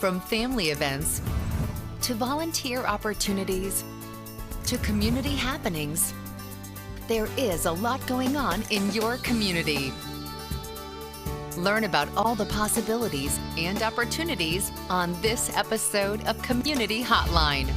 From family events to volunteer opportunities to community happenings, there is a lot going on in your community. Learn about all the possibilities and opportunities on this episode of Community Hotline.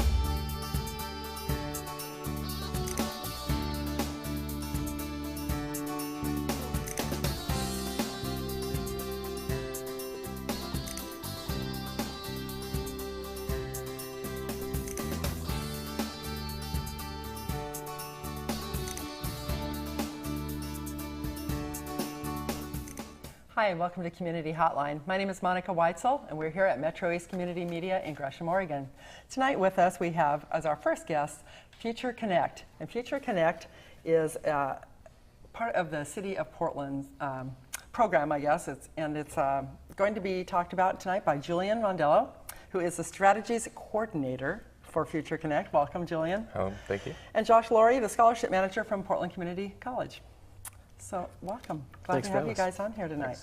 Hi, welcome to Community Hotline. My name is Monica Weitzel, and we're here at Metro East Community Media in Gresham, Oregon. Tonight with us, we have, as our first guest, Future Connect. And Future Connect is part of the City of Portland's program, I guess. It's going to be talked about tonight by Julian Rondello, who is the Strategies Coordinator for Future Connect. Welcome, Julian. Thank you. And Josh Laurie, the Scholarship Manager from Portland Community College. So, welcome. Glad to have you guys on here tonight.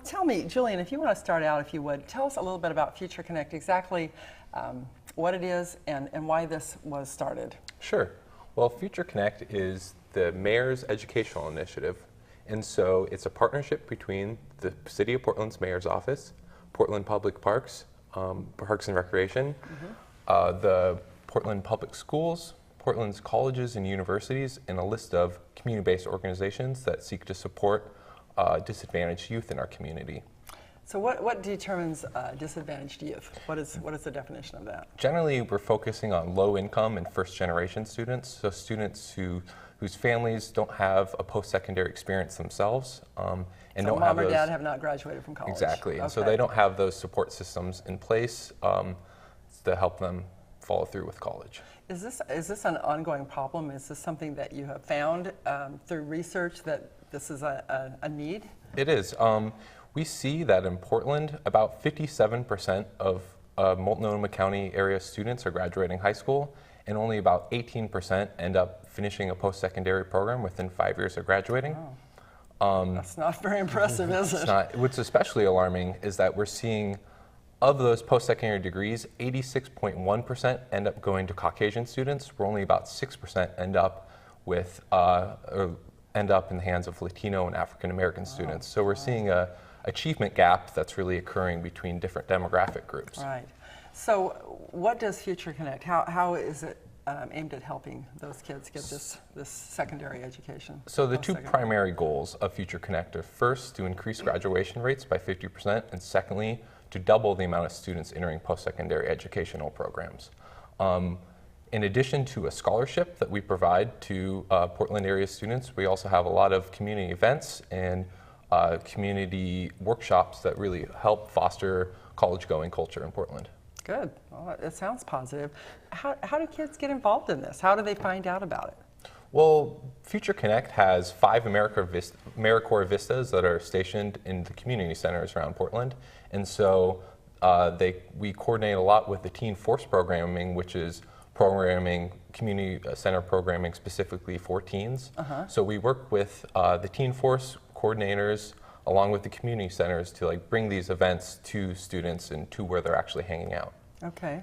Tell me, Julian, if you want to start out, if you would, tell us a little bit about Future Connect, exactly what it is and why this was started. Sure. Well, Future Connect is the Mayor's Educational Initiative. And so it's a partnership between the City of Portland's Mayor's Office, Portland Public Parks, Parks and Recreation, the Portland Public Schools, Portland's colleges and universities, and a list of community-based organizations that seek to support disadvantaged youth in our community. So what determines disadvantaged youth? What is the definition of that? Generally, we're focusing on low-income and first-generation students, so students whose families don't have a post-secondary experience themselves, and so don't mom have or those, dad have not graduated from college. Exactly, Okay. and so they don't have those support systems in place to help them follow through with college. Is this an ongoing problem? Is this something that you have found through research that this is a need? It is. We see that in Portland, about 57% of Multnomah County area students are graduating high school, and only about 18% end up finishing a post-secondary program within 5 years of graduating. Oh. That's not very impressive, is it? It's not. What's especially alarming is that we're seeing, of those post-secondary degrees, 86.1% end up going to Caucasian students, where only about 6% end up with end up in the hands of Latino and African American students. So we're seeing a achievement gap that's really occurring between different demographic groups. Right. So what does Future Connect? How is it aimed at helping those kids get this secondary education? So the two primary goals of Future Connect are, first, to increase graduation rates by 50%, and secondly, to double the amount of students entering post-secondary educational programs. In addition to a scholarship that we provide to Portland area students, we also have a lot of community events and community workshops that really help foster college-going culture in Portland. Good. Well, it sounds positive. How do kids get involved in this? How do they find out about it? Well, Future Connect has 5 AmeriCorps Vistas that are stationed in the community centers around Portland. And so we coordinate a lot with the Teen Force programming, which is programming, community center programming specifically for teens. So we work with the Teen Force coordinators along with the community centers to bring these events to students and to where they're actually hanging out. Okay.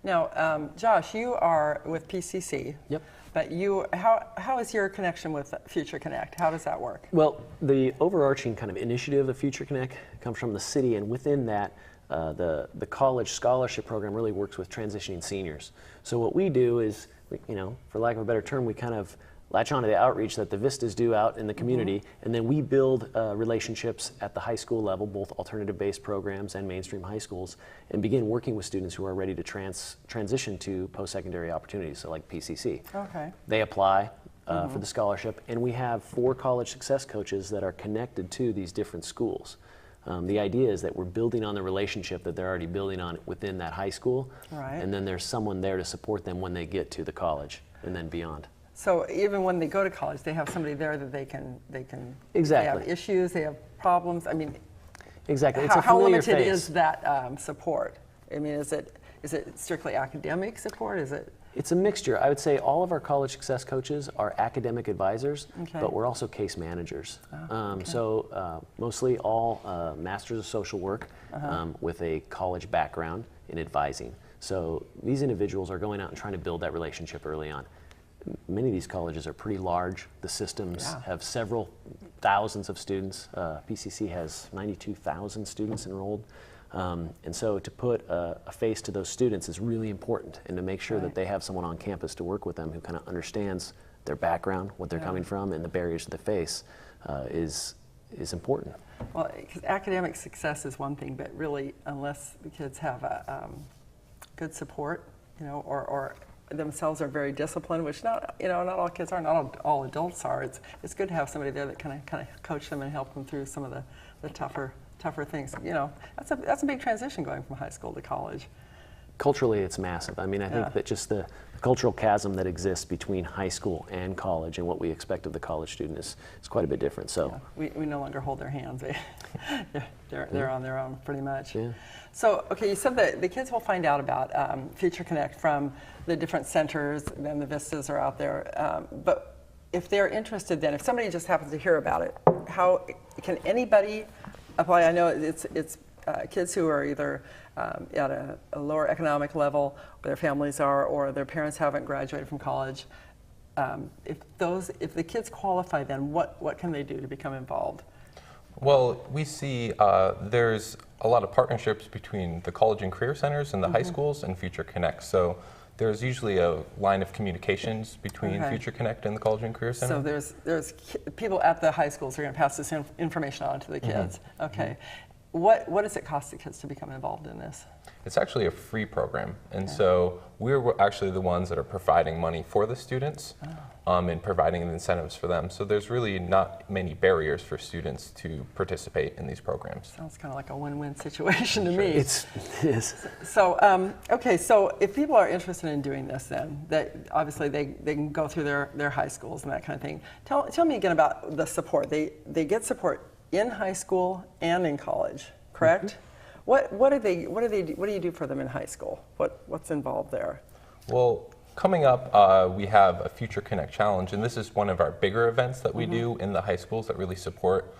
Now, Josh, you are with PCC. Yep. But how is your connection with Future Connect? How does that work? Well, the overarching kind of initiative of Future Connect comes from the city, and within that, the college scholarship program really works with transitioning seniors. So what we do is, for lack of a better term, we kind of latch onto the outreach that the Vistas do out in the community, and then we build relationships at the high school level, both alternative-based programs and mainstream high schools, and begin working with students who are ready to transition to post-secondary opportunities, so like PCC. Okay. They apply for the scholarship, and we have 4 college success coaches that are connected to these different schools. The idea is that we're building on the relationship that they're already building on within that high school, and then there's someone there to support them when they get to the college and then beyond. So even when they go to college, they have somebody there that they can Exactly. They have issues, they have problems. I mean, exactly. It's a how familiar limited face. is that support? I mean, is it strictly academic support? Is it? It's a mixture. I would say all of our college success coaches are academic advisors, Okay. but we're also case managers. Okay. So mostly all masters of social work with a college background in advising. So these individuals are going out and trying to build that relationship early on. Many of these colleges are pretty large. The systems have several thousands of students. PCC has 92,000 students enrolled. And so to put a face to those students is really important, and to make sure that they have someone on campus to work with them who kind of understands their background, what they're coming from, and the barriers that they face is important. Well, because academic success is one thing, but really, unless the kids have a good support, you know, or themselves are very disciplined, which not all kids are, not all adults are. It's good to have somebody there that kind of coach them and help them through some of the tougher things. You know, that's a big transition going from high school to college. Culturally, it's massive. I mean, I think that just the cultural chasm that exists between high school and college and what we expect of the college student is quite a bit different. So we no longer hold their hands. They're on their own pretty much. Yeah. So, okay, you said that the kids will find out about Future Connect from the different centers, and the vistas are out there. But if they're interested, then if somebody just happens to hear about it, how can anybody apply? I know it's kids who are either at a lower economic level, where their families are, or their parents haven't graduated from college. If the kids qualify, then what can they do to become involved? Well, we see there's a lot of partnerships between the college and career centers and the high schools and Future Connect. So there's usually a line of communications between Future Connect and the college and career center. So there's people at the high schools who are going to pass this information on to the kids. Okay. What does it cost the kids to become involved in this? It's actually a free program, and so we're actually the ones that are providing money for the students and providing the incentives for them. So there's really not many barriers for students to participate in these programs. Sounds kind of like a win-win situation to me. it is. So, okay, so if people are interested in doing this then, that obviously they can go through their high schools and that kind of thing. Tell me again about the support. They get support in high school and in college, correct? What do you do for them in high school? What's involved there? Well, coming up, we have a Future Connect Challenge, and this is one of our bigger events that we do in the high schools that really support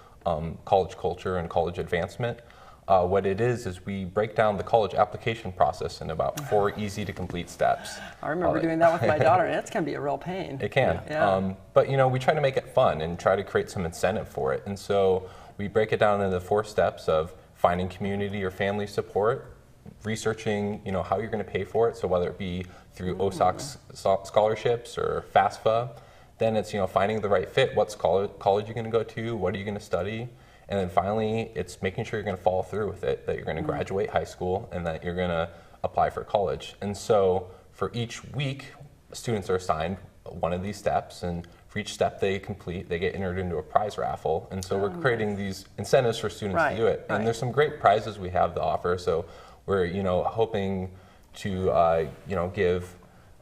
college culture and college advancement. What it is we break down the college application process in about 4 easy to complete steps. I remember doing that with my daughter, and it's can be a real pain. It can. Yeah. But you know, we try to make it fun and try to create some incentive for it. And so we break it down into 4 steps of finding community or family support, researching, you know, how you're going to pay for it. So whether it be through OSOC scholarships or FAFSA, then it's, you know, finding the right fit. What college you're going to go to? What are you going to study? And then finally, it's making sure you're going to follow through with it, that you're going to graduate high school and that you're going to apply for college. And so for each week, students are assigned one of these steps, and for each step they complete, they get entered into a prize raffle. And so we're creating these incentives for students to do it. And there's some great prizes we have to offer. So we're, you know, hoping to, you know, give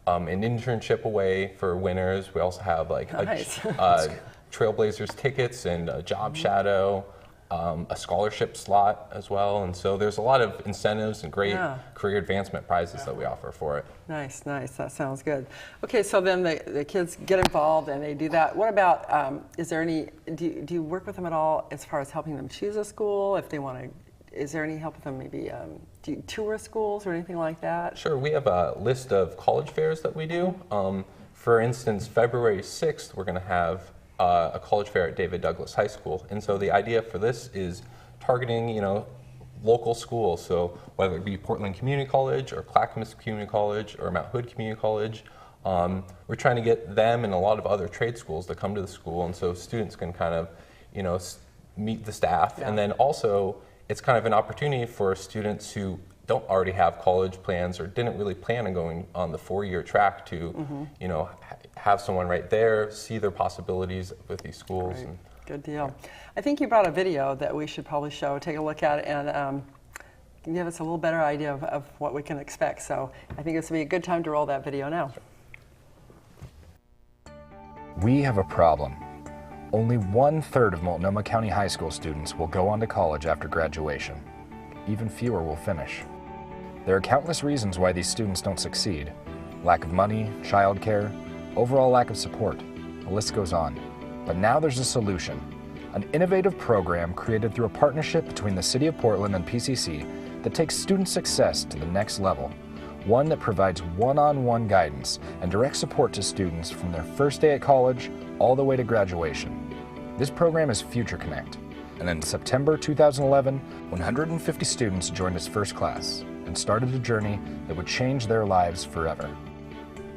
an internship away for winners. We also have like Trailblazers tickets and a job shadow, a scholarship slot as well. And so there's a lot of incentives and great career advancement prizes that we offer for it. Nice. That sounds good. Okay, so then the kids get involved and they do that. What about, is there any, do you work with them at all as far as helping them choose a school? If they want to, is there any help with them maybe, do you tour schools or anything like that? Sure, we have a list of college fairs that we do. For instance, February 6th, we're going to have a college fair at David Douglas High School. And so the idea for this is targeting, you know, local schools. So whether it be Portland Community College or Clackamas Community College or Mount Hood Community College, we're trying to get them and a lot of other trade schools to come to the school. And so students can kind of, you know, meet the staff. And then also it's kind of an opportunity for students who don't already have college plans or didn't really plan on going on the 4-year track to, you know, have someone right there, see their possibilities with these schools. Right. Good deal. I think you brought a video that we should probably take a look at and give us a little better idea of what we can expect. So I think this would be a good time to roll that video now. We have a problem. Only 1/3 of Multnomah County High School students will go on to college after graduation. Even fewer will finish. There are countless reasons why these students don't succeed. lack of money, childcare, overall lack of support. The list goes on. But now there's a solution. An innovative program created through a partnership between the City of Portland and PCC that takes student success to the next level. One that provides one-on-one guidance and direct support to students from their first day at college all the way to graduation. This program is Future Connect, and in September 2011, 150 students joined its first class and started a journey that would change their lives forever.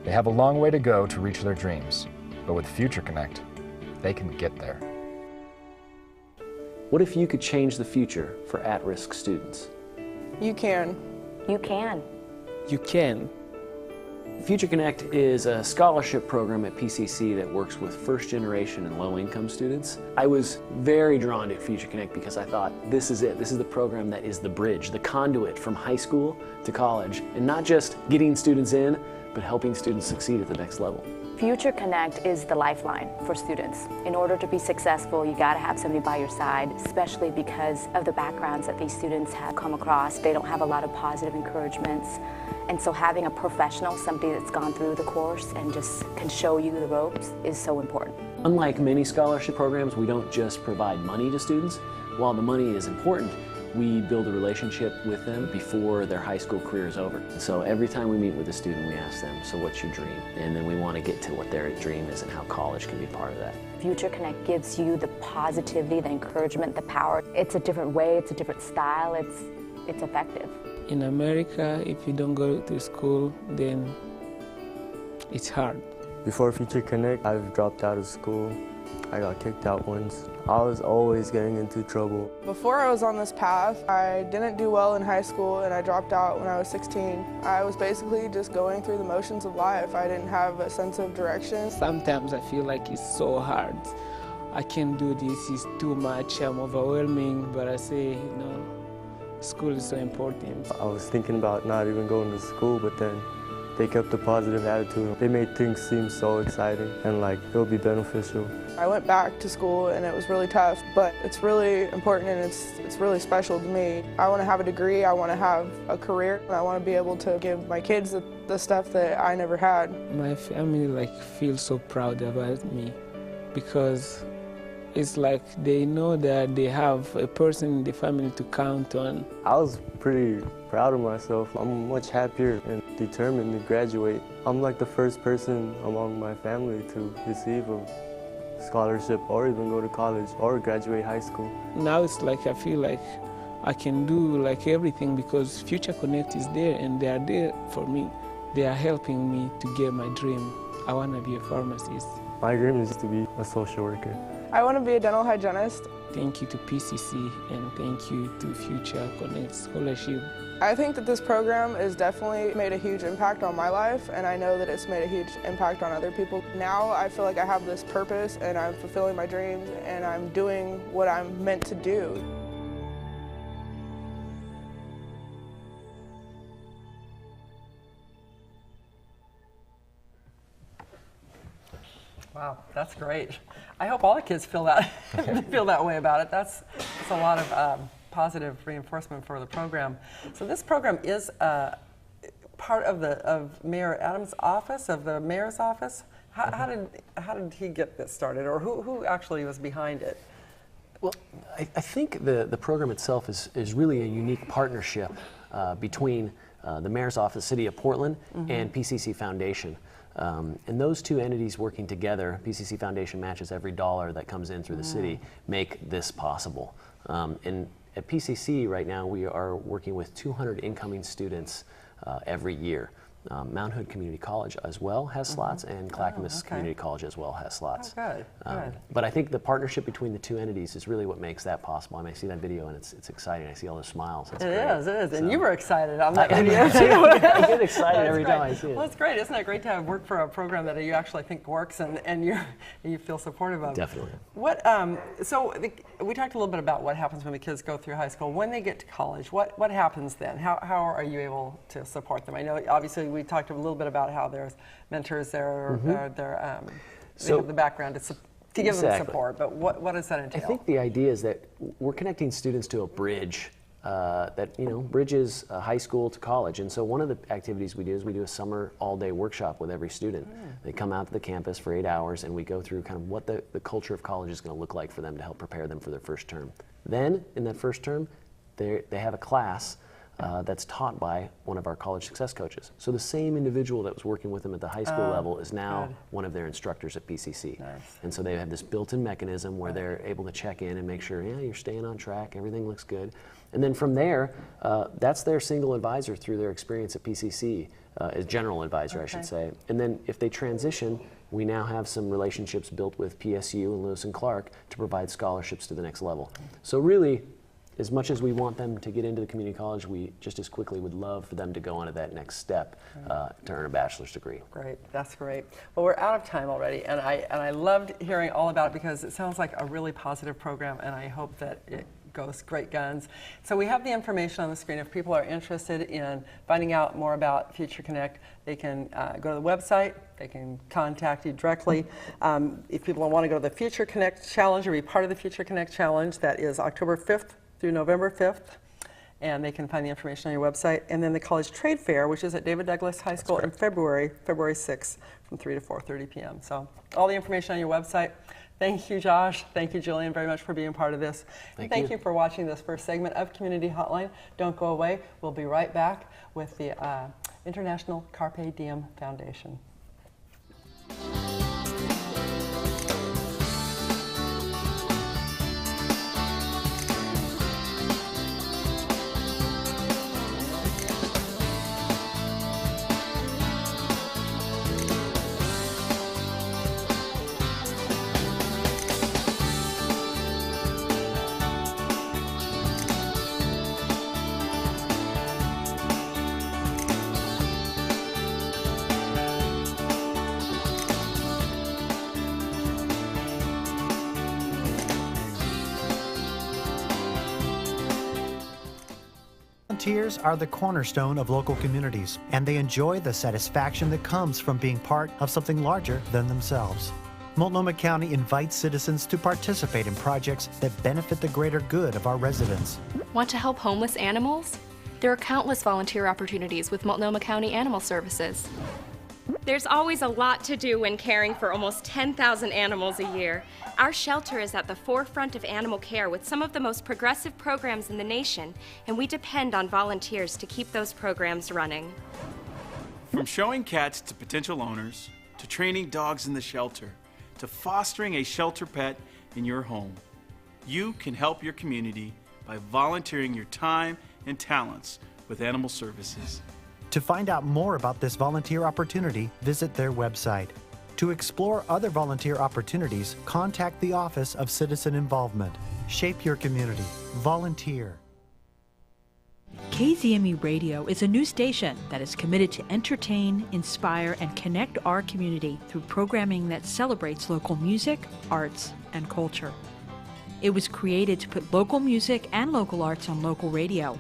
They have a long way to go to reach their dreams, but with Future Connect, they can get there. What if you could change the future for at-risk students? You can. You can. You can. Future Connect is a scholarship program at PCC that works with first-generation and low-income students. I was very drawn to Future Connect because I thought, this is it. This is the program that is the bridge, the conduit from high school to college, and not just getting students in, but helping students succeed at the next level. Future Connect is the lifeline for students. In order to be successful, you gotta have somebody by your side, especially because of the backgrounds that these students have come across. They don't have a lot of positive encouragements. And so having a professional, somebody that's gone through the course and just can show you the ropes is so important. Unlike many scholarship programs, we don't just provide money to students. While the money is important, we build a relationship with them before their high school career is over. So every time we meet with a student, we ask them, so what's your dream? And then we want to get to what their dream is and how college can be part of that. Future Connect gives you the positivity, the encouragement, the power. It's a different way, it's a different style, it's effective. In America, if you don't go to school, then it's hard. Before Future Connect, I've dropped out of school. I got kicked out once. I was always getting into trouble. Before I was on this path, I didn't do well in high school and I dropped out when I was 16. I was basically just going through the motions of life. I didn't have a sense of direction. Sometimes I feel like it's so hard. I can't do this, it's too much, I'm overwhelming, but I say, school is so important. I was thinking about not even going to school, but then they kept a positive attitude. They made things seem so exciting and like it would be beneficial. I went back to school and it was really tough, but it's really important and it's really special to me. I want to have a degree, I want to have a career, and I want to be able to give my kids the stuff that I never had. My family feels so proud about me because it's like they know that they have a person in the family to count on. I was pretty proud of myself. I'm much happier and determined to graduate. I'm like the first person among my family to receive a scholarship or even go to college or graduate high school. Now it's like I feel like I can do everything because Future Connect is there and they are there for me. They are helping me to get my dream. I want to be a pharmacist. My dream is to be a social worker. I want to be a dental hygienist. Thank you to PCC and thank you to Future Connect Scholarship. I think that this program has definitely made a huge impact on my life, and I know that it's made a huge impact on other people. Now I feel like I have this purpose and I'm fulfilling my dreams and I'm doing what I'm meant to do. Wow, that's great. I hope all the kids feel that feel that way about it. That's a lot of positive reinforcement for the program. So this program is part of Mayor Adams' office, of the mayor's office. How did he get this started, or who actually was behind it? Well, I think the program itself is really a unique partnership between the mayor's office, City of Portland, and PCC Foundation. And those two entities working together, PCC Foundation matches every dollar that comes in through the city, make this possible. And at PCC right now, we are working with 200 incoming students every year. Mount Hood Community College as well has slots, and Clackamas Community College as well has slots. Oh, good. But I think the partnership between the two entities is really what makes that possible. I mean, I see that video and it's exciting. I see all the smiles. It's It great. is. And So- you were excited on that video too. I get excited That's every great. time I see it. Well, it's great. Isn't it great to have work for a program that you actually think works and you feel supportive of? Definitely. What? We talked a little bit about what happens when the kids go through high school. When they get to college, what happens then? How are you able to support them? I know obviously we talked a little bit about how there's mentors there, they have the background to give them support. But what does that entail? I think the idea is that we're connecting students to a bridge that bridges high school to college. And so one of the activities we do is we do a summer all-day workshop with every student. They come out to the campus for 8 hours, and we go through kind of what the culture of college is going to look like for them to help prepare them for their first term. Then, in that first term, they have a class that's taught by one of our college success coaches. So the same individual that was working with them at the high school level is now one of their instructors at PCC. Nice. And so they have this built-in mechanism where they're able to check in and make sure, yeah, you're staying on track, everything looks good. And then from there, that's their single advisor through their experience at PCC, as general advisor, I should say. And then if they transition, we now have some relationships built with PSU and Lewis and Clark to provide scholarships to the next level. So really, as much as we want them to get into the community college, we just as quickly would love for them to go on to that next step to earn a bachelor's degree. Great, that's great. Well, we're out of time already, and I loved hearing all about it because it sounds like a really positive program, and I hope that it goes great guns. So we have the information on the screen. If people are interested in finding out more about Future Connect, they can go to the website. They can contact you directly. If people want to go to the Future Connect Challenge or be part of the Future Connect Challenge, that is October 5th through November 5th, and they can find the information on your website. And then the College Trade Fair, which is at David Douglas High School in February 6th from 3 to 4:30 p.m. So all the information on your website. Thank you, Josh. Thank you, Julian, very much for being part of this. Thank you for watching this first segment of Community Hotline. Don't go away. We'll be right back with the International Carpe Diem Foundation. Volunteers are the cornerstone of local communities, and they enjoy the satisfaction that comes from being part of something larger than themselves. Multnomah County invites citizens to participate in projects that benefit the greater good of our residents. Want to help homeless animals? There are countless volunteer opportunities with Multnomah County Animal Services. There's always a lot to do when caring for almost 10,000 animals a year. Our shelter is at the forefront of animal care with some of the most progressive programs in the nation, and we depend on volunteers to keep those programs running. From showing cats to potential owners, to training dogs in the shelter, to fostering a shelter pet in your home, you can help your community by volunteering your time and talents with Animal Services. To find out more about this volunteer opportunity, visit their website. To explore other volunteer opportunities, contact the Office of Citizen Involvement. Shape your community. Volunteer. KZME Radio is a new station that is committed to entertain, inspire, and connect our community through programming that celebrates local music, arts, and culture. It was created to put local music and local arts on local radio,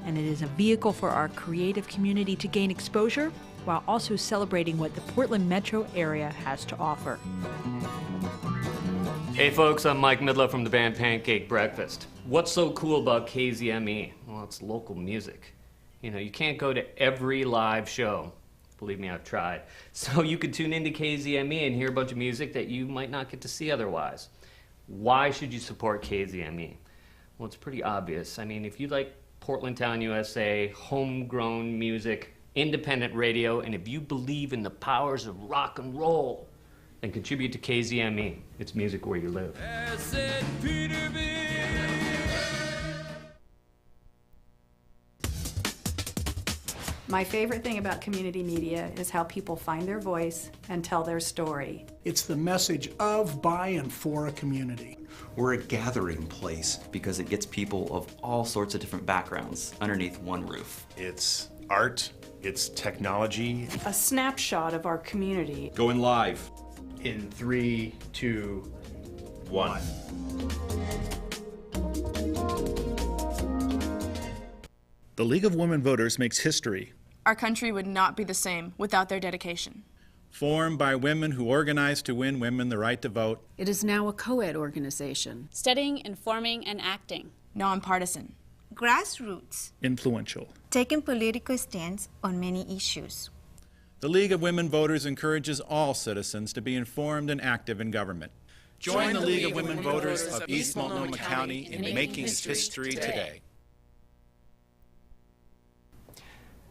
and it is a vehicle for our creative community to gain exposure while also celebrating what the Portland metro area has to offer. Hey folks, I'm Mike Midlow from the band Pancake Breakfast. What's so cool about KZME? Well, it's local music. You know, you can't go to every live show. Believe me, I've tried. So you could tune into KZME and hear a bunch of music that you might not get to see otherwise. Why should you support KZME? Well, it's pretty obvious. I mean, if you like Portland Town, USA, homegrown music, independent radio, and if you believe in the powers of rock and roll, then contribute to KZME. It's music where you live. My favorite thing about community media is how people find their voice and tell their story. It's the message of, by, and for a community. We're a gathering place because it gets people of all sorts of different backgrounds underneath one roof. It's art, it's technology. A snapshot of our community. Going live in 3, 2, 1. The League of Women Voters makes history. Our country would not be the same without their dedication. Formed by women who organized to win women the right to vote. It is now a co-ed organization. Studying, informing, and acting. Nonpartisan. grassroots, influential. taking political stance on many issues. The League of Women Voters encourages all citizens to be informed and active in government. Join the League of Women Voters of East Multnomah County in making history today.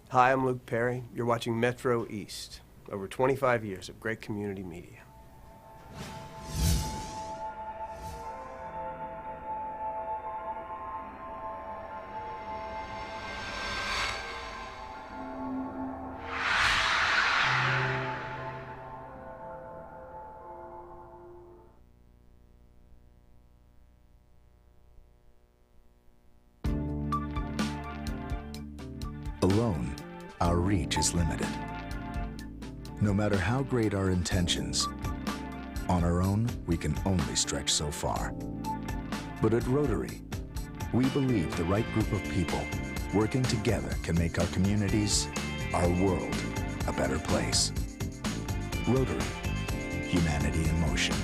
Hi, I'm Luke Perry. You're watching Metro East. Over 25 years of great community media. Alone, our reach is limited. No matter how great our intentions, on our own, we can only stretch so far. But at Rotary, we believe the right group of people working together can make our communities, our world, a better place. Rotary, humanity in motion.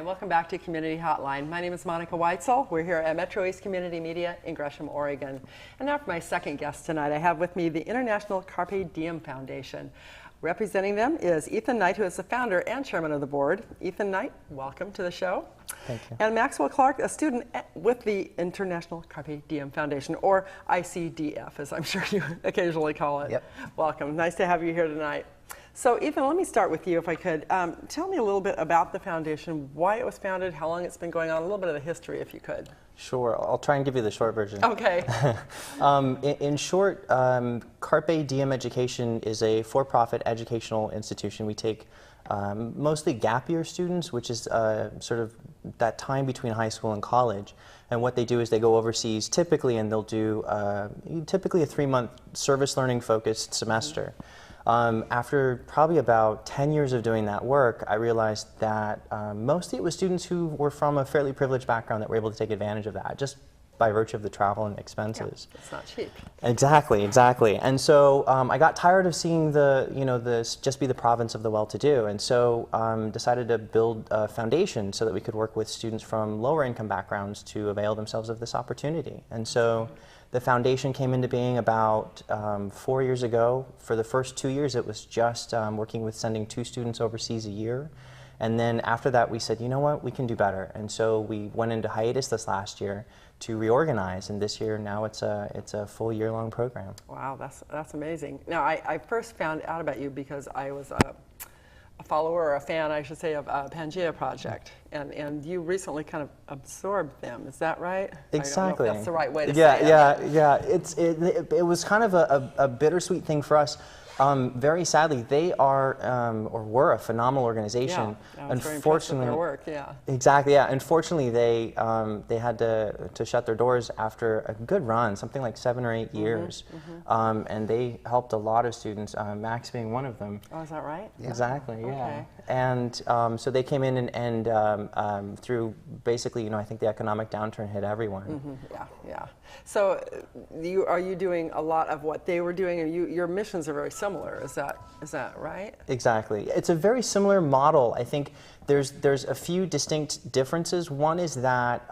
Welcome back to Community Hotline. My name is Monica Weitzel. We're here at Metro East Community Media in Gresham, Oregon. And now for my second guest tonight, I have with me the International Carpe Diem Foundation. Representing them is Ethan Knight, who is the founder and chairman of the board. Ethan Knight, welcome to the show. Thank you. And Maxwell Clark, a student with the International Carpe Diem Foundation, or ICDF, as I'm sure you occasionally call it. Yep. Welcome. Nice to have you here tonight. So, Ethan, let me start with you, if I could. Tell me a little bit about the foundation, why it was founded, how long it's been going on, a little bit of the history, if you could. Sure. I'll try and give you the short version. Okay. In short, Carpe Diem Education is a for-profit educational institution. We take mostly gap year students, which is sort of that time between high school and college. And what they do is they go overseas typically, and they'll do typically a 3-month service learning focused semester. After probably about 10 years of doing that work, I realized that mostly it was students who were from a fairly privileged background that were able to take advantage of that, just by virtue of the travel and expenses. Yeah, it's not cheap. Exactly, exactly. And so I got tired of seeing this just be the province of the well-to-do, and so decided to build a foundation so that we could work with students from lower income backgrounds to avail themselves of this opportunity. And so the foundation came into being about 4 years ago. For the first 2 years, it was just working with sending 2 students overseas a year. And then after that, we said, you know what, we can do better. And so we went into hiatus this last year to reorganize. And this year, now it's a full year-long program. Wow, that's amazing. Now, I first found out about you because I was a follower, or a fan, I should say, of Pangea Project, and you recently kind of absorbed them. Is that right? Exactly. I don't know if that's the right way to say it. Yeah. It was kind of a bittersweet thing for us. Very sadly, they are or were a phenomenal organization. Yeah, I was very impressed with their work. Yeah. Exactly. Yeah. Unfortunately, they had to shut their doors after a good run, something like 7 or 8 years, and they helped a lot of students. Max being one of them. Oh, is that right? Yeah. Exactly. Yeah. Okay. And so they came in and through basically, I think the economic downturn hit everyone. Yeah. So, are you doing a lot of what they were doing, and your missions are very similar? Is that right? Exactly. It's a very similar model. I think there's a few distinct differences. One is that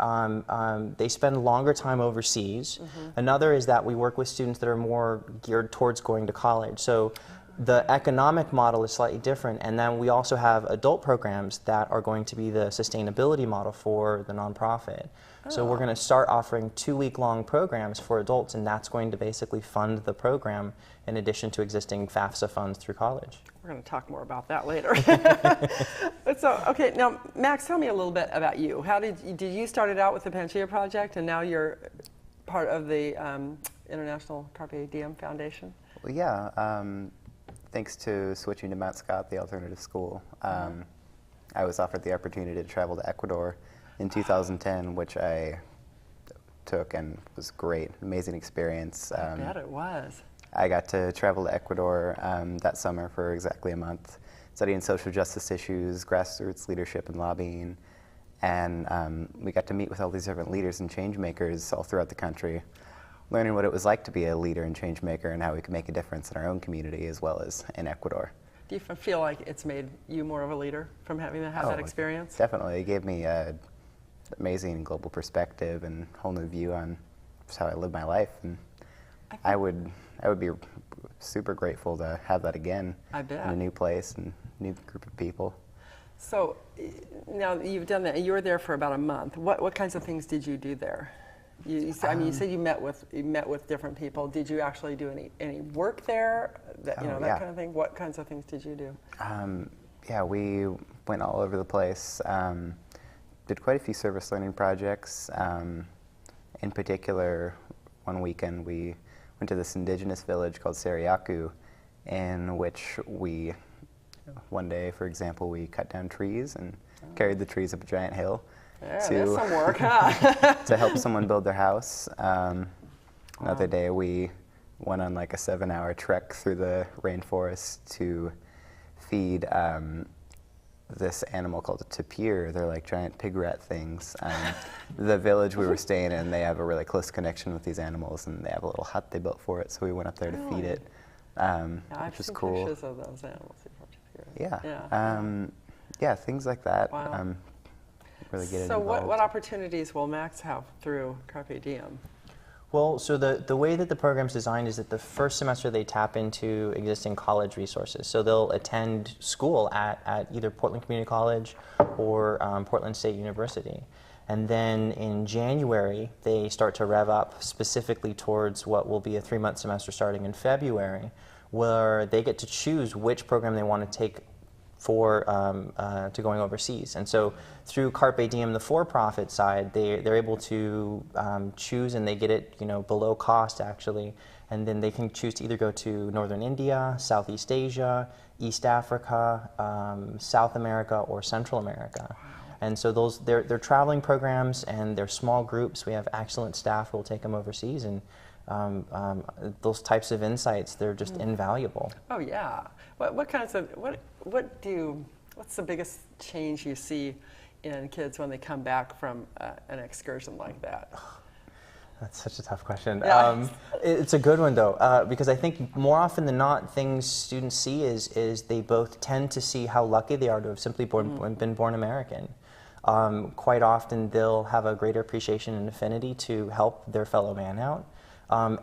they spend longer time overseas. Another is that we work with students that are more geared towards going to college. So the economic model is slightly different, and then we also have adult programs that are going to be the sustainability model for the nonprofit. So we're going to start offering 2-week-long programs for adults, and that's going to basically fund the program in addition to existing FAFSA funds through college. We're going to talk more about that later. So, okay, now Max, tell me a little bit about you. How did you started out with the Pangea Project, and now you're part of the International Carpe Diem Foundation? Well, yeah. Thanks to switching to Mount Scott, the alternative school, I was offered the opportunity to travel to Ecuador in 2010, which I took and was great, amazing experience. I bet it was. I got to travel to Ecuador that summer for exactly a month, studying social justice issues, grassroots leadership and lobbying, And we got to meet with all these different leaders and change makers all throughout the country, learning what it was like to be a leader and change maker and how we could make a difference in our own community as well as in Ecuador. Do you feel like it's made you more of a leader from having to have that experience? Definitely. It gave me an amazing global perspective and a whole new view on just how I live my life. And I would be super grateful to have that again I bet. in a new place and new group of people. So now you've done that. You were there for about a month. What kinds of things did you do there? I mean, you said you met with different people. Did you actually do any work there? That kind of thing. What kinds of things did you do? Yeah, we went all over the place. Did quite a few service learning projects. In particular, one weekend we went to this indigenous village called Sariaku, in which one day, for example, we cut down trees and carried the trees up a giant hill. Yeah, there's some work, huh? to help someone build their house. Another day we went on like a 7-hour trek through the rainforest to feed this animal called a tapir. They're like giant pig rat things. The village we were staying in, they have a really close connection with these animals, and they have a little hut they built for it, so we went up there to feed it, which was cool. I've seen pictures of those animals before. Yeah, things like that. Wow. Really get so involved. what opportunities will Max have through Carpe Diem? Well, so the way that the program's designed is that the first semester they tap into existing college resources. So they'll attend school at either Portland Community College or Portland State University. And then in January, they start to rev up specifically towards what will be a 3-month semester starting in February, where they get to choose which program they want to take to going overseas. And so through Carpe Diem, the for-profit side, they're able to choose, and they get it below cost actually, and then they can choose to either go to Northern India, Southeast Asia, East Africa, South America, or Central America. And so they're traveling programs, and they're small groups. We have excellent staff who will take them overseas, and those types of insights, they're just invaluable. Oh yeah. What's the biggest change you see in kids when they come back from an excursion like that? That's such a tough question. Yeah. It's a good one though, because I think more often than not, things students see is they both tend to see how lucky they are to have simply been born American. Quite often they'll have a greater appreciation and affinity to help their fellow man out.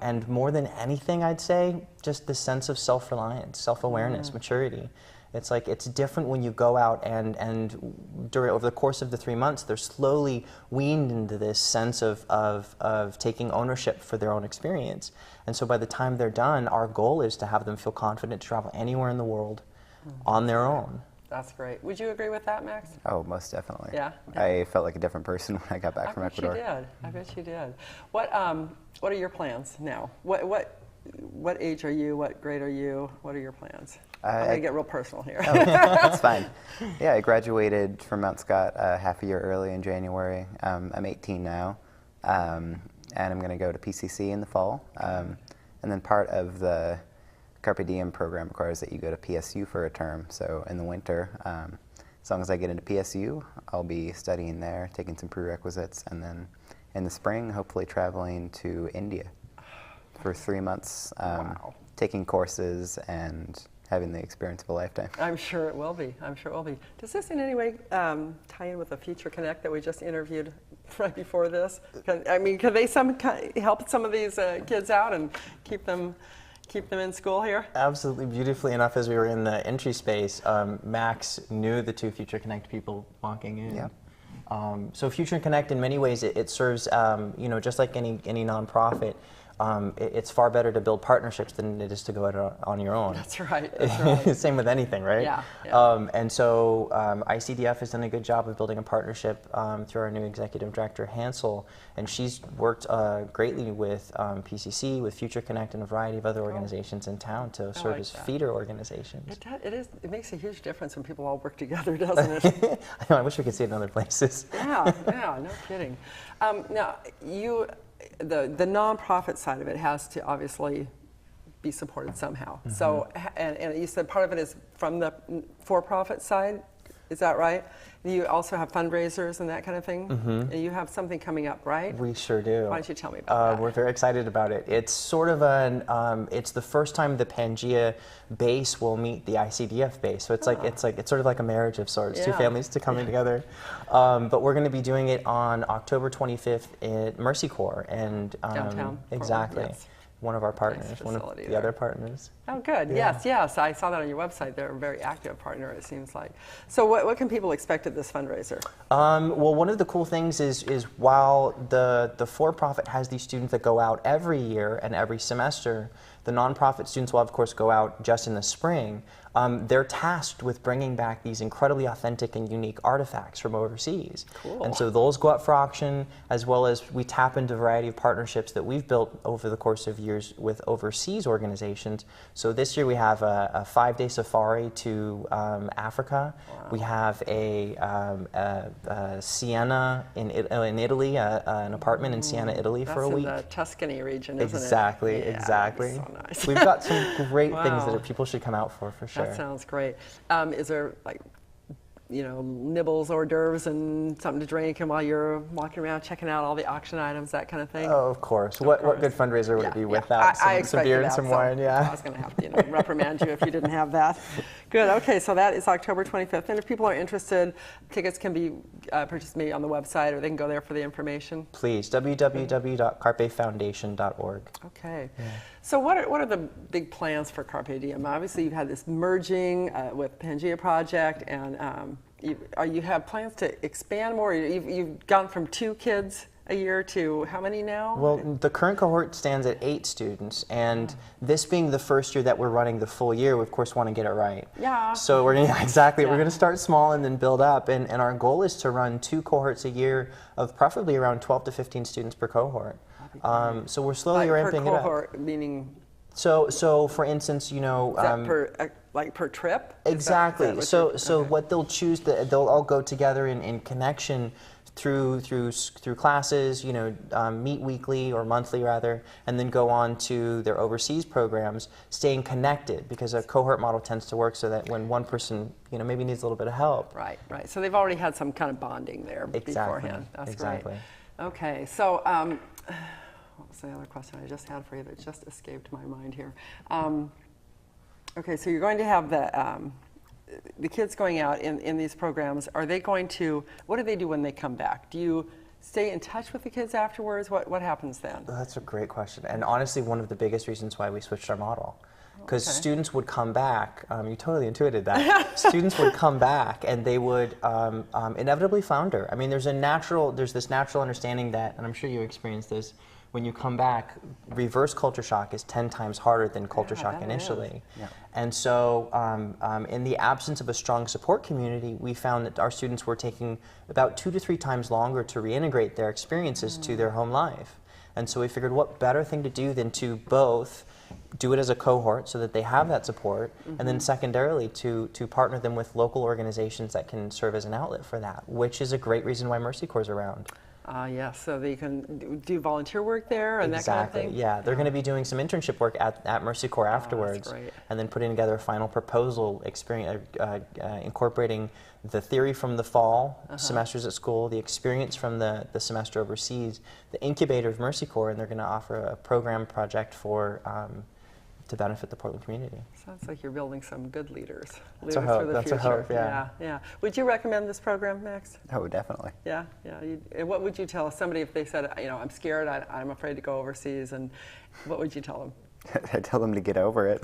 And more than anything, I'd say, just the sense of self-reliance, self-awareness, maturity. It's like, it's different when you go out and over the course of the 3 months, they're slowly weaned into this sense of taking ownership for their own experience. And so by the time they're done, our goal is to have them feel confident to travel anywhere in the world on their own. That's great. Would you agree with that, Max? Oh, most definitely. Yeah? I felt like a different person when I got back from Ecuador. I bet you did. What are your plans now? What age are you? What grade are you? What are your plans? I'm going to get real personal here. Oh, that's fine. Yeah, I graduated from Mount Scott half a year early in January. I'm 18 now, and I'm going to go to PCC in the fall. And then part of the Carpe Diem program requires that you go to PSU for a term. So in the winter, as long as I get into PSU, I'll be studying there, taking some prerequisites, and then in the spring, hopefully traveling to India for 3 months, taking courses and having the experience of a lifetime. I'm sure it will be. Does this in any way tie in with the Future Connect that we just interviewed right before this? Can they help some of these kids out and keep them in school here? Absolutely. Beautifully enough, as we were in the entry space, Max knew the two Future Connect people walking in. Yeah. So Future Connect, in many ways, it serves, just like any nonprofit. It's far better to build partnerships than it is to go out on your own. That's right. That's right. Same with anything, right? Yeah. And so ICDF has done a good job of building a partnership through our new executive director, Hansel, and she's worked greatly with PCC, with Future Connect, and a variety of other organizations in town to serve as feeder organizations. It makes a huge difference when people all work together, doesn't it? I know, I wish we could see it in other places. Yeah, no kidding. Now, the nonprofit side of it has to obviously be supported somehow. So, and you said part of it is from the for-profit side? Is that right? You also have fundraisers and that kind of thing? Mhm. And you have something coming up, right? We sure do. Why don't you tell me about that? We're very excited about it. It's sort of it's the first time the Pangea base will meet the ICDF base. So it's sort of like a marriage of sorts, two Yeah. families to coming together. But we're going to be doing it on October 25th at Mercy Corps and Downtown exactly. Portland, yes. One of our partners, one of facility the there. other partners. Oh, good. Yeah. Yes. I saw that on your website. They're a very active partner, it seems like. So what can people expect at this fundraiser? Well, one of the cool things is while the for-profit has these students that go out every year and every semester, the nonprofit students will, of course, go out just in the spring. They're tasked with bringing back these incredibly authentic and unique artifacts from overseas. Cool. And so those go up for auction, as well as we tap into a variety of partnerships that we've built over the course of years with overseas organizations. So this year we have a 5-day safari to Africa. Wow. We have a Siena in Italy, an apartment in Siena, Italy for a week. That's in the Tuscany region, isn't it? Exactly, Yeah, exactly. so nice. We've got some great things Wow. that people should come out for sure. That sounds great. Is there nibbles, hors d'oeuvres, and something to drink, and while you're walking around checking out all the auction items, that kind of thing? Oh, of course. What good fundraiser would it be without I some beer and expected some that, so wine? Yeah. I was going to have to reprimand you if you didn't have that. Good. Okay, so that is October 25th, and if people are interested, tickets can be purchased maybe on the website, or they can go there for the information. Please, www.carpefoundation.org. Okay. Yeah. So what are the big plans for Carpe Diem? Obviously, you've had this merging with Pangea Project, and you have plans to expand more? You've gone from 2 kids a year to how many now? Well, the current cohort stands at 8 students, and this being the first year that we're running the full year, we of course want to get it right. Yeah. So we're going to, exactly, we're going to start small and then build up, and our goal is to run 2 cohorts a year of preferably around 12 to 15 students per cohort. So we're slowly ramping it up. Per cohort, meaning? So for instance, is that per trip? Exactly. So what they'll choose, they'll all go together in connection through classes, meet weekly or monthly rather, and then go on to their overseas programs, staying connected, because a cohort model tends to work so that when one person maybe needs a little bit of help. Right. So they've already had some kind of bonding there beforehand. That's exactly. Great. Okay. So what was the other question I just had for you that just escaped my mind here? Okay, so you're going to have the kids going out in these programs. Are they going to, what do they do when they come back? Do you stay in touch with the kids afterwards? What happens then? That's a great question, and honestly one of the biggest reasons why we switched our model. Because students would come back, you totally intuited that. Students would come back and they would inevitably flounder. I mean, there's this natural understanding that, and I'm sure you experienced this, when you come back, reverse culture shock is 10 times harder than culture shock initially. Yeah. And so in the absence of a strong support community, we found that our students were taking about 2 to 3 times longer to reintegrate their experiences to their home life. And so we figured what better thing to do than to both do it as a cohort so that they have that support, and then secondarily to partner them with local organizations that can serve as an outlet for that, which is a great reason why Mercy Corps is around. Yes, so they can do volunteer work there and that kind of thing? Yeah, they're going to be doing some internship work at Mercy Corps afterwards, and then putting together a final proposal incorporating the theory from the fall semesters at school, the experience from the semester overseas, the incubator of Mercy Corps, and they're going to offer a program project for to benefit the Portland community. Sounds like you're building some good leaders. That's our hope. That's our hope, yeah. Yeah. Would you recommend this program, Max? Oh, definitely. Yeah. And what would you tell somebody if they said, I'm scared, I'm afraid to go overseas, and what would you tell them? I tell them to get over it.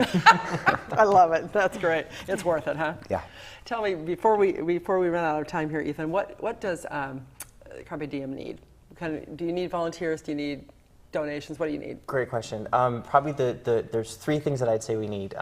I love it. That's great. It's worth it, huh? Yeah. Tell me, before we run out of time here, Ethan, what does Carpe Diem need? Do you need volunteers? Do you need donations? What do you need? Great question. Probably there's 3 things that I'd say we need.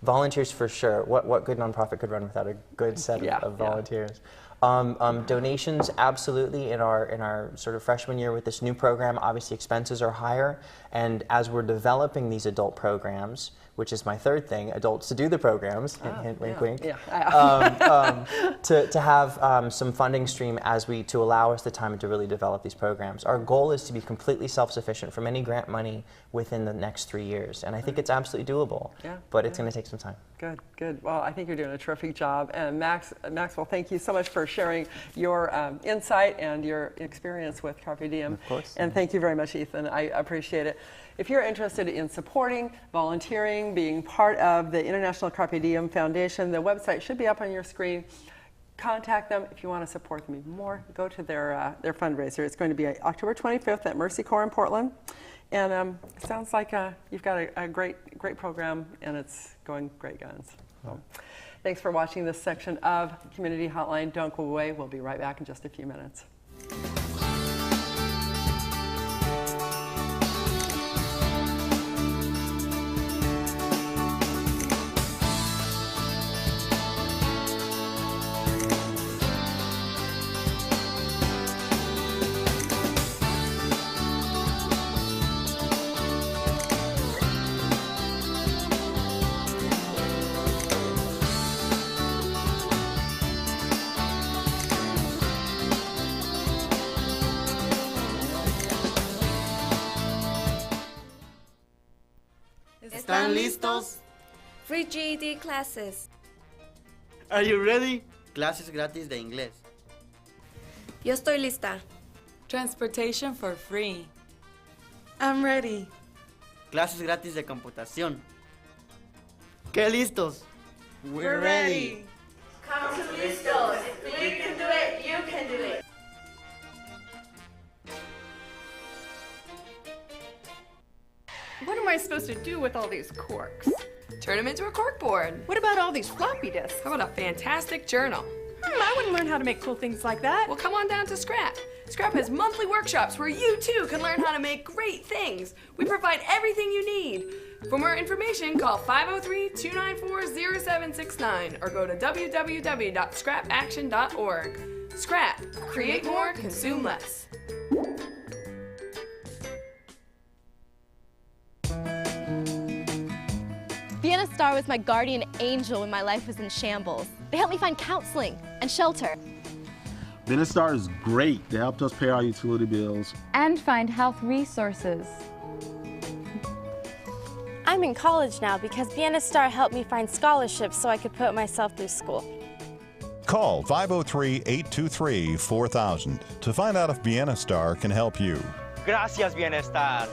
Volunteers for sure. What good nonprofit could run without a good set of volunteers? Donations, absolutely. In our sort of freshman year with this new program, obviously expenses are higher, and as we're developing these adult programs, which is my third thing, adults to do the programs, hint, hint, wink, wink, Yeah. to have some funding stream to allow us the time to really develop these programs. Our goal is to be completely self-sufficient from any grant money within the next 3 years, and I think it's absolutely doable, but it's going to take some time. Good, good. Well, I think you're doing a terrific job. And Maxwell, thank you so much for sharing your insight and your experience with Carpe Diem. Of course. And thank you very much, Ethan. I appreciate it. If you're interested in supporting, volunteering, being part of the International Carpe Diem Foundation, the website should be up on your screen. Contact them if you want to support them even more. Go to their fundraiser. It's going to be October 25th at Mercy Corps in Portland. And it sounds like you've got a great program, and it's going great guns. So, thanks for watching this section of Community Hotline. Don't go away. We'll be right back in just a few minutes. ¿Están listos? Free GED classes. Are you ready? Clases gratis de inglés. Yo estoy lista. Transportation for free. I'm ready. Clases gratis de computación. ¿Qué listos? We're ready. Come to Listos. If we can do it, you can do it. What am I supposed to do with all these corks? Turn them into a cork board. What about all these floppy disks? How about a fantastic journal? I wouldn't learn how to make cool things like that. Well, come on down to Scrap. Scrap has monthly workshops where you too can learn how to make great things. We provide everything you need. For more information, call 503-294-0769 or go to www.scrapaction.org. Scrap. Create more, consume less. Vienna Star was my guardian angel when my life was in shambles. They helped me find counseling and shelter. Vienna Star is great. They helped us pay our utility bills. And find health resources. I'm in college now because Vienna Star helped me find scholarships so I could put myself through school. Call 503-823-4000 to find out if Vienna Star can help you. Gracias, Vienna Star.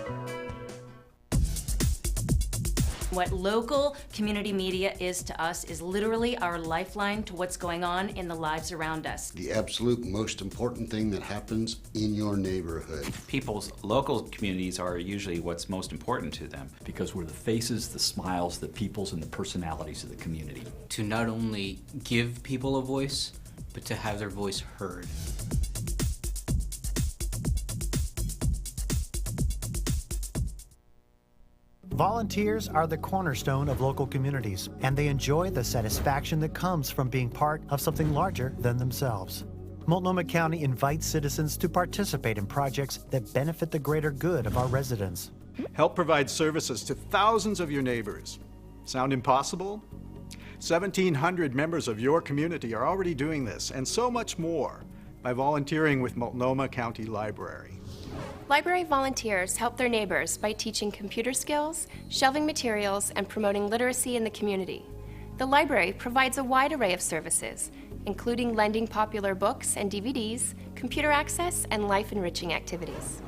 What local community media is to us is literally our lifeline to what's going on in the lives around us. The absolute most important thing that happens in your neighborhood. People's local communities are usually what's most important to them. Because we're the faces, the smiles, the peoples, and the personalities of the community. To not only give people a voice, but to have their voice heard. Volunteers are the cornerstone of local communities, and they enjoy the satisfaction that comes from being part of something larger than themselves. Multnomah County invites citizens to participate in projects that benefit the greater good of our residents. Help provide services to thousands of your neighbors. Sound impossible? 1,700 members of your community are already doing this, and so much more, by volunteering with Multnomah County Library. Library volunteers help their neighbors by teaching computer skills, shelving materials, and promoting literacy in the community. The library provides a wide array of services, including lending popular books and DVDs, computer access, and life-enriching activities.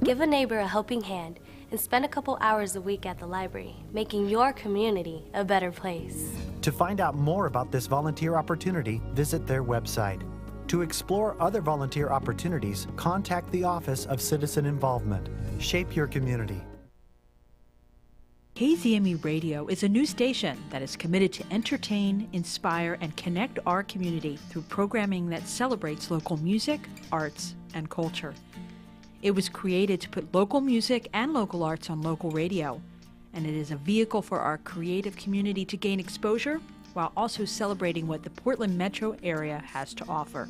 Give a neighbor a helping hand and spend a couple hours a week at the library, making your community a better place. To find out more about this volunteer opportunity, visit their website. To explore other volunteer opportunities, contact the Office of Citizen Involvement. Shape your community. KZME Radio is a new station that is committed to entertain, inspire, and connect our community through programming that celebrates local music, arts, and culture. It was created to put local music and local arts on local radio, and it is a vehicle for our creative community to gain exposure while also celebrating what the Portland metro area has to offer.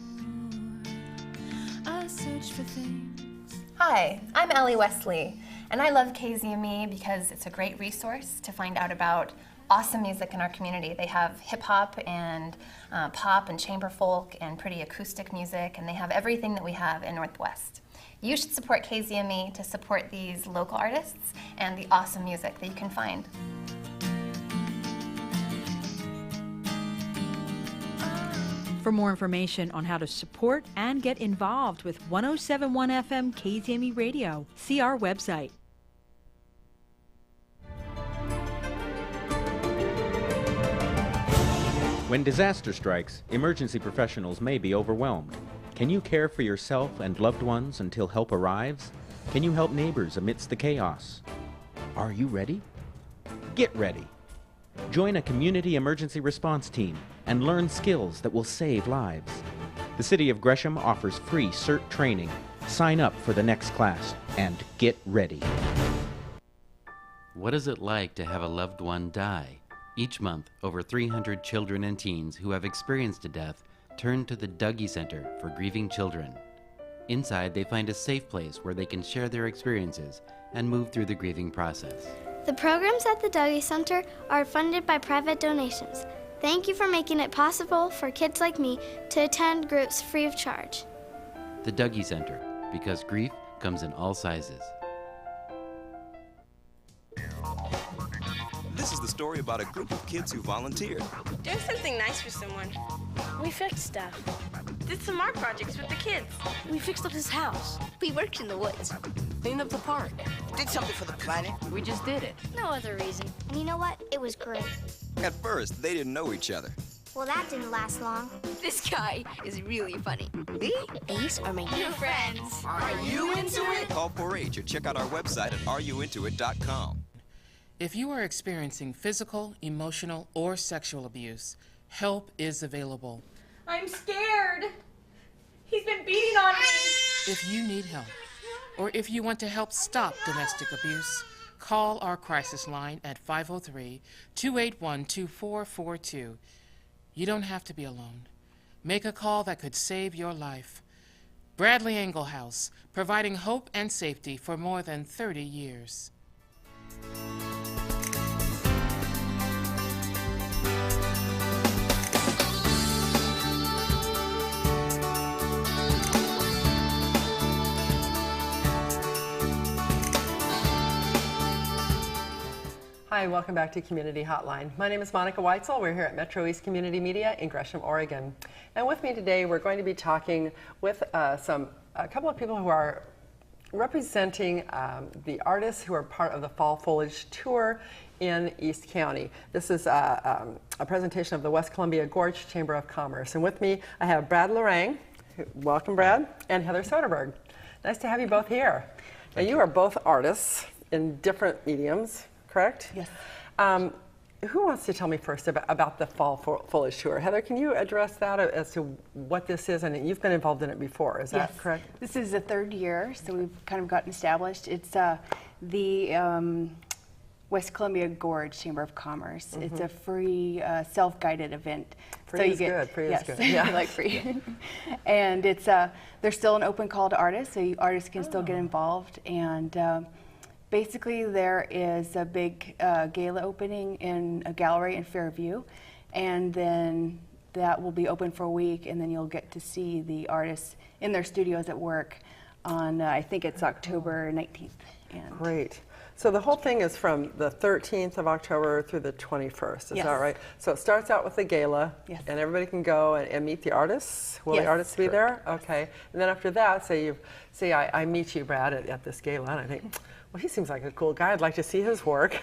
Hi, I'm Allie Wesley, And I love KZME because it's a great resource to find out about awesome music in our community. They have hip-hop and pop and chamber folk and pretty acoustic music, and they have everything that we have in Northwest. You should support KZME to support these local artists and the awesome music that you can find. For more information on how to support and get involved with 107.1 FM KZME Radio, see our website. When disaster strikes, emergency professionals may be overwhelmed. Can you care for yourself and loved ones until help arrives? Can you help neighbors amidst the chaos? Are you ready? Get ready. Join a community emergency response team and learn skills that will save lives. The City of Gresham offers free CERT training. Sign up for the next class and get ready. What is it like to have a loved one die? Each month, over 300 children and teens who have experienced a death turn to the Dougie Center for Grieving Children. Inside, they find a safe place where they can share their experiences and move through the grieving process. The programs at the Dougie Center are funded by private donations. Thank you for making it possible for kids like me to attend groups free of charge. The Dougie Center, because grief comes in all sizes. This is the story about a group of kids who volunteered. Doing something nice for someone. We fixed stuff. Did some art projects with the kids. We fixed up his house. We worked in the woods. Cleaned up the park. Did something for the planet. We just did it. No other reason. And you know what? It was great. At first, they didn't know each other. Well, that didn't last long. This guy is really funny. Me? These are my new friends. Are you into it? Call 4-H or check out our website at areyouintoit.com. If you are experiencing physical, emotional, or sexual abuse, help is available. I'm scared. He's been beating on me. If you need help, or if you want to help stop domestic abuse, call our crisis line at 503-281-2442. You don't have to be alone. Make a call that could save your life. Bradley Englehouse, providing hope and safety for more than 30 years. Hi, welcome back to Community Hotline. My name is Monica Weitzel. We're here at Metro East Community Media in Gresham, Oregon. And with me today, we're going to be talking with a couple of people who are representing the artists who are part of the Fall Foliage Tour in East County. This is a presentation of the West Columbia Gorge Chamber of Commerce. And with me, I have Brad Lorang. Welcome, Brad. And Heather Soderberg. Nice to have you both here. Now, you are both artists in different mediums, correct? Yes. Who wants to tell me first about the Fall Foliage Tour? Heather, can you address that as to what this is? And you've been involved in it before, is that correct? This is the third year, so we've kind of gotten established. It's the West Columbia Gorge Chamber of Commerce. Mm-hmm. It's a free, self-guided event. Free so you get, free is good. Yeah, like free. And it's there's still an open call to artists, so artists can still get involved. And basically, there is a big gala opening in a gallery in Fairview, and then that will be open for a week, and then you'll get to see the artists in their studios at work on, I think it's October 19th. And great. So the whole thing is from the 13th of October through the 21st, is that right? So it starts out with the gala, and everybody can go and meet the artists. Will the artists be there? Okay. And then after that, say I meet you, Brad, at this gala, and I think, well, he seems like a cool guy. I'd like to see his work.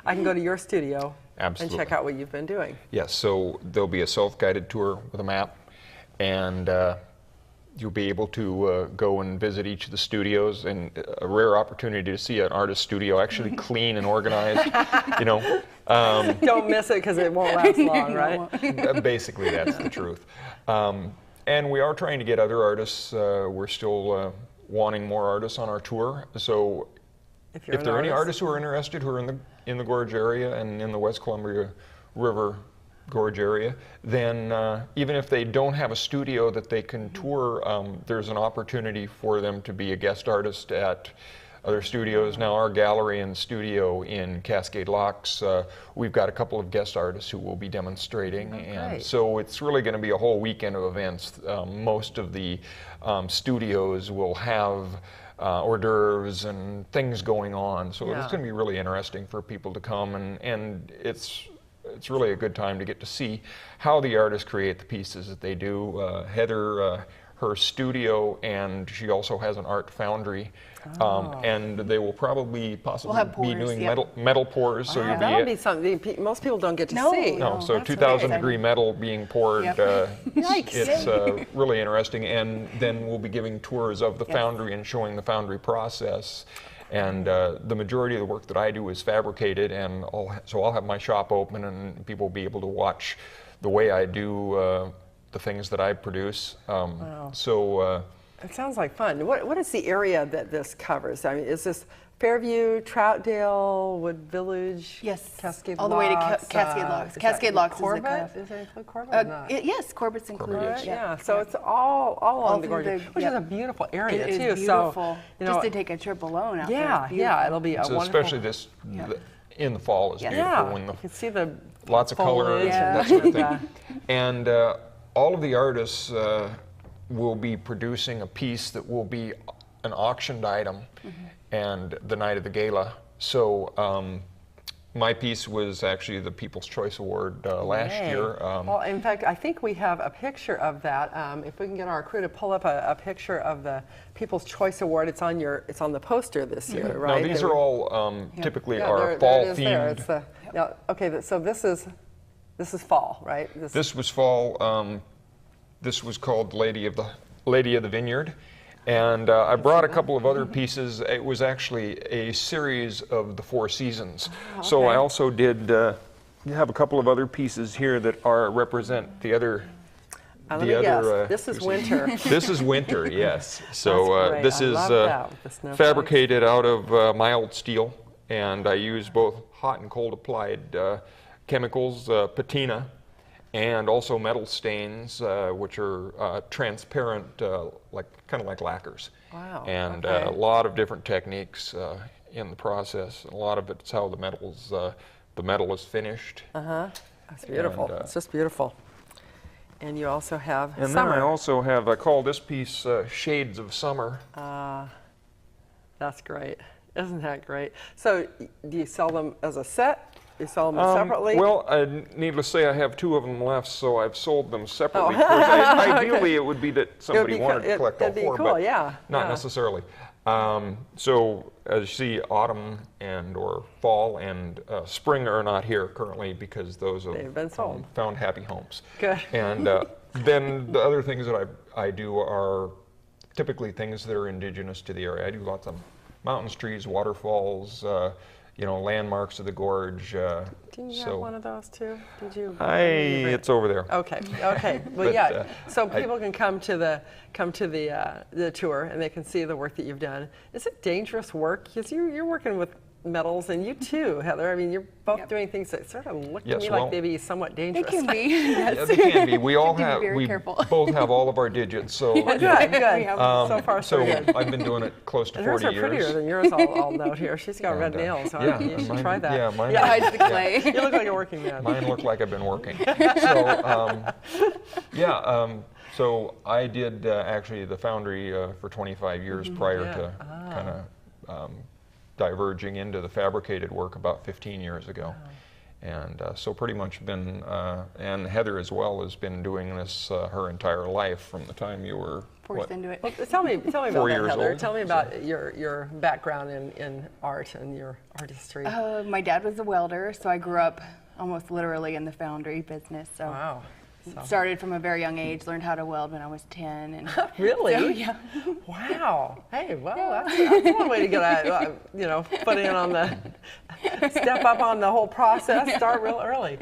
I can go to your studio and check out what you've been doing. Yes, so there'll be a self-guided tour with a map, and you'll be able to go and visit each of the studios, and a rare opportunity to see an artist studio actually clean and organized. You know, don't miss it because it won't last long, right? Basically, that's the truth. And we are trying to get other artists. We're still wanting more artists on our tour. So if there are any artists who are interested who are in the Gorge area and in the West Columbia River Gorge area, then even if they don't have a studio that they can tour, there's an opportunity for them to be a guest artist at other studios. Now our gallery and studio in Cascade Locks, we've got a couple of guest artists who will be demonstrating, and so it's really going to be a whole weekend of events. Most of the studios will have hors d'oeuvres and things going on, so it's going to be really interesting for people to come, and it's really a good time to get to see how the artists create the pieces that they do. Heather, her studio, and she also has an art foundry, and they will possibly be doing metal pours. So you'll that'll be something most people don't get to see. No, so 2,000 degree metal being poured. It's really interesting, and then we'll be giving tours of the foundry and showing the foundry process. And the majority of the work that I do is fabricated, and so I'll have my shop open, and people will be able to watch the way I do the things that I produce. So it sounds like fun. What is the area that this covers? I mean, is this Fairview, Troutdale, Wood Village? Yes, Cascade all the way to Cascade Locks. Cascade Locks Corbett? Is it include Corbett or not? Yes, Corbett's included. Yeah, so it's all along the gorge, which is a beautiful area too. It is beautiful. So, just to take a trip alone out there. Yeah, it'll be a wonderful. Especially this in the fall is beautiful when you can see the lots of color and that sort of thing. And all of the artists will be producing a piece that will be an auctioned item and the night of the gala. So my piece was actually the People's Choice Award last year. Well, in fact, I think we have a picture of that. If we can get our crew to pull up a picture of the People's Choice Award, it's on the poster this year, right? No, these are all typically our fall themed. Okay, so this is fall, right? This was fall. This was called Lady of the Vineyard, and I brought a couple of other pieces. It was actually a series of the 4 seasons. So I also did have a couple of other pieces here that represent the other. Let me guess. This is winter. This is winter, yes. So this is fabricated out of mild steel, and I use both hot and cold applied chemicals, patina, and also metal stains, which are transparent, kind of like lacquers. Wow. And a lot of different techniques in the process. A lot of it's how the metal is finished. That's beautiful. It's just beautiful. And you also have summer. Then I also have, I call this piece Shades of Summer. That's great. Isn't that great? So do you sell them as a set? You sell them separately? Well, needless to say, I have 2 of them left, so I've sold them separately. Ideally, it would be that somebody wanted to collect all 4, but not necessarily. So as you see, autumn or fall and spring are not here currently because those have been sold. Found happy homes. Good. And then the other things that I do are typically things that are indigenous to the area. I do lots of mountains, trees, waterfalls, landmarks of the gorge. Didn't you have one of those too? Did you? It's over there. Okay. Well, so people can come to the tour and they can see the work that you've done. Is it dangerous work? Because you're working with metals, and you too, Heather. I mean, you're both doing things that sort of look to me like they be somewhat dangerous. They can be. Yes. Yeah, they can be. We all have. We both have all of our digits. So good. So far, so good. I've been doing it close to 40 years. Hers are prettier than yours. I'll note here. She's got red nails. So you should try that. Yeah, mine. Hides the clay. You look like a working man. Mine look like I've been working. So I did actually the foundry for 25 years prior to kind of diverging into the fabricated work about 15 years ago. And so pretty much been, and Heather as well has been doing this her entire life from the time you were forced into it. Well, tell me about that, Heather. Old. Tell me about your background in art and your artistry. My dad was a welder, so I grew up almost literally in the foundry business. So. Wow. Started from a very young age, learned how to weld when I was 10. And really? So, yeah. Wow. Hey, well, that's one way to get put in on the, step up on the whole process, start real early.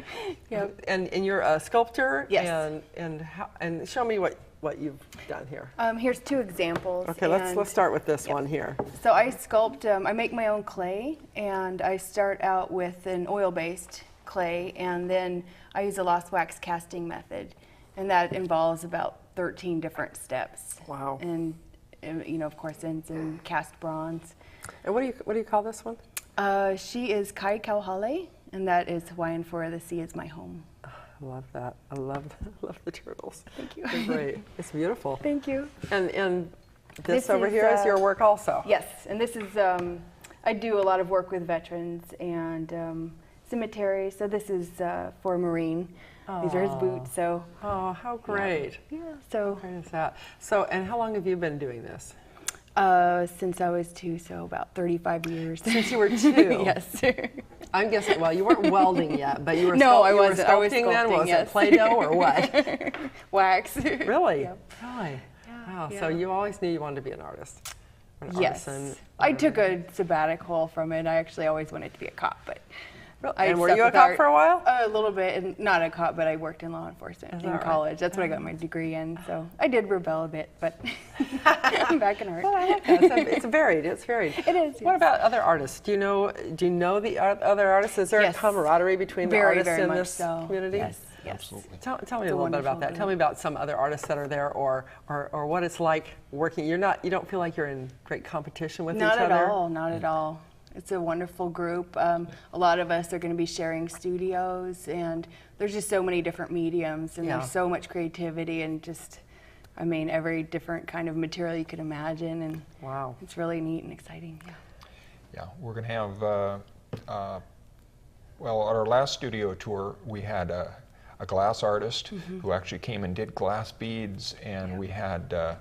Yep. And you're a sculptor? Yes. And show me what you've done here. Here's 2 examples. Okay, let's start with this one here. So I sculpt, I make my own clay, and I start out with an oil-based clay, and then I use a lost wax casting method, and that involves about 13 different steps. Wow. And you know, of course, in cast bronze. And what do you call this one? She is Kai Kauhale, and that is Hawaiian for the sea is my home. I love that. I love the turtles. Thank you. They're great. It's beautiful. Thank you. And this over here is your work also? Yes, and this is, I do a lot of work with veterans and cemeteries, so this is for Marine. These are his boots, so. Oh, how great. Yeah, so. How great is that? So, and how long have you been doing this? Since I was 2, so about 35 years. Since you were 2? Yes. I'm guessing, well, you weren't welding yet, but you were no, I was sculpting then? Was yes. it Play-Doh or what? Wax. Really? Yep. Really? Yeah, Wow, yeah. so you always knew you wanted to be an artist? Yes. I took a sabbatical from it. I actually always wanted to be a cop, but And were you a cop for a while? A little bit, and not a cop, but I worked in law enforcement in college. That's what I got my degree in. So I did rebel a bit, but I'm back in art. Well, I like that. It's varied. It's varied. It is. What about other artists? Do you know the other artists? Is there a camaraderie between the artists in this community? Yes. Absolutely. Tell me a little bit about that. Group. Tell me about some other artists that are there, or what it's like working. You don't feel like you're in great competition with each other? Not at all. Not at all. It's a wonderful group. A lot of us are going to be sharing studios, and there's just so many different mediums, and there's so much creativity, and just, I mean, every different kind of material you could imagine, and wow, it's really neat and exciting. Yeah. Yeah, we're going to have, well, at our last studio tour, we had a glass artist who actually came and did glass beads, and we had a